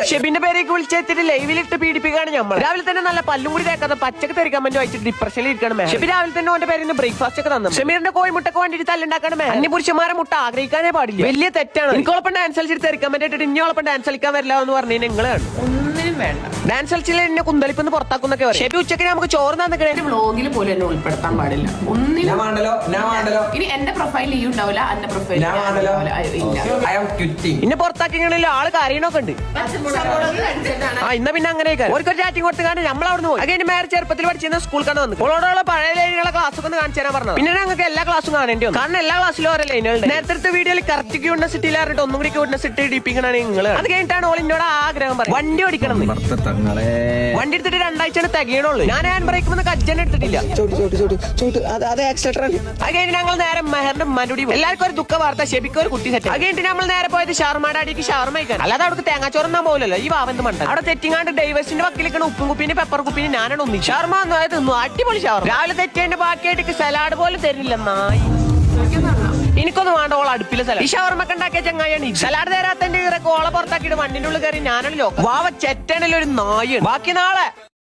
ഷെബിന്റെ പേരേക്ക് വിളിച്ചെത്തിട്ട് ലൈവിലിട്ട് പീഡിപ്പിക്കുകയാണ് നമ്മൾ. രാവിലെ തന്നെ നല്ല പല്ലും കൂടി തേക്കാതെ പച്ചക്ക് തെറി കമന്റ് വായിച്ചിട്ട് ഡിപ്രഷനിൽ ഇരിക്കണം. ഷെബി രാവിലെ തന്നെ ഓന്റെ പേരിന് ബ്രേക്ക്ഫാസ്റ്റ് ഒക്കെ തന്നു. ഷെമീറിന്റെ കോഴിമുട്ടക്ക് വേണ്ടിട്ട് തല്ലുണ്ടാക്കണം. അന്യപുരുഷന്മാരെ മുട്ട ആഗ്രഹിക്കാനേ പാടില്ല. വലിയ തെറ്റാണ്. എനിക്കോളപ്പം ഡാൻസ് കളിച്ചിട്ട് തെറി കമന്റ് ഇട്ടിട്ട് ഇനിയോളപ്പം ഡാൻസ് കളിക്കാൻ വരില്ല എന്ന് പറഞ്ഞു നിങ്ങളാണ്. ഒന്നിനും വേണ്ട. ഡാൻസ് കളിച്ചില്ല എന്നെ കുന്തളിപ്പെന്ന് പുറത്താക്കുന്നൊക്കെ പറയും. ഷെബി ഉച്ചക്ക് നമുക്ക് ചോറ് തന്നിട്ട് വ്ളോഗിൽ പോലും എന്നെ ഉൾപ്പെടുത്താൻ പാടില്ല. ഒന്നിനും ഇനി എന്റെ പ്രൊഫൈൽ ഈ ഉണ്ടാവില്ല, എന്റെ പ്രൊഫൈൽ ഇന്നെ പുറത്താക്കിയാണല്ലോ ആള് കാര്യങ്ങളൊക്കെ ഉണ്ട്. ഇന്ന പിന്നെ അങ്ങനെ ഒരു ചാറ്റിംഗ് കൊടുത്തുകൊണ്ട് നമ്മൾ അവിടെ നിന്ന് പോയി. അതിന് മേരെ ചെറുപ്പത്തിൽ പഠിച്ചിരുന്ന സ്കൂൾ കണ്ട് വന്നു. ഓളോടുള്ള പഴയ ലൈനുകളെ ക്ലാസ് ഒക്കെ കാണിച്ചു തരാൻ പറഞ്ഞത്. പിന്നെ ഞങ്ങൾക്ക് എല്ലാ ക്ലാസ്സും കാണേണ്ടി വന്നു. കാരണം എല്ലാ ക്ലാസ്സിലും ഓരോ ലൈനുകളുണ്ട്. നേരത്തെ വീഡിയോയിൽ കറക്റ്റ് ക്യൂട്ട്നെസ് ഇട്ടില്ല പറഞ്ഞിട്ട് ഒന്നും കൂടി ക്യൂട്ട്നെസ് ഇട്ട് ഇടിപ്പിക്കണാണ് നിങ്ങൾ. അത് കഴിഞ്ഞിട്ടാണ് ഓൾ എന്നോട് ആഗ്രഹം പറയും വണ്ടി ഓടിക്കണം. വണ്ടി എടുത്തിട്ട് 2 ആഴ്ചയാണ് തികയണുള്ളൂ. ഞാൻ ഹാൻഡ് ബ്രേക്ക് കജ്ജൻ എടുത്തിട്ടില്ല. അത് കഴിഞ്ഞ് ഞങ്ങൾ നേരെ മെഹറിന്റെ മനുടി. എല്ലാവർക്കും ഒരു ദുഃഖ വാർത്ത, ഷെബിക്ക് ഒരു കുട്ടി സെറ്റ്. അത് കഴിഞ്ഞിട്ട് നമ്മൾ നേരെ പോയത് ഷവർമയുടെ അടിക്ക് ഷവർമ കഴിക്കാൻ. അല്ലാതെ അവിടെ തേങ്ങാച്ചോറന്നാ പോലല്ലോ ഈ വാവന്ത് മണ്ട. അവിടെ തെറ്റിങ്ങാണ്ട് ഡൈവേഴ്സിന്റെ വക്കിലേക്കാണ് ഉപ്പും കുപ്പിന് പെപ്പർ കുപ്പിന് ഞാനാണ് ഒന്നി ഷവർമ തിന്നു. അടിപൊളി ഷവർമ. രാവിലെ തെറ്റേന്റെ ബാക്കിയായിട്ട് സലാഡ് പോലെ തരില്ല നായി. എനിക്കൊന്നും വേണ്ട ഓൾ അടുപ്പിലെ സലാഡ്. ഈ ഷവർമക്ക് ഉണ്ടാക്കിയ ചങ്ങായാണ്. സലാഡ് തരാത്തന്റെ ഓളെ പുറത്താക്കിയിട്ട് വണ്ടിന്റെ ഉള്ളിൽ കയറി ഞാനാണ് ലോകം. വാവ ചെറ്റണിലൊരു നായാണ്. ബാക്കി നാളെ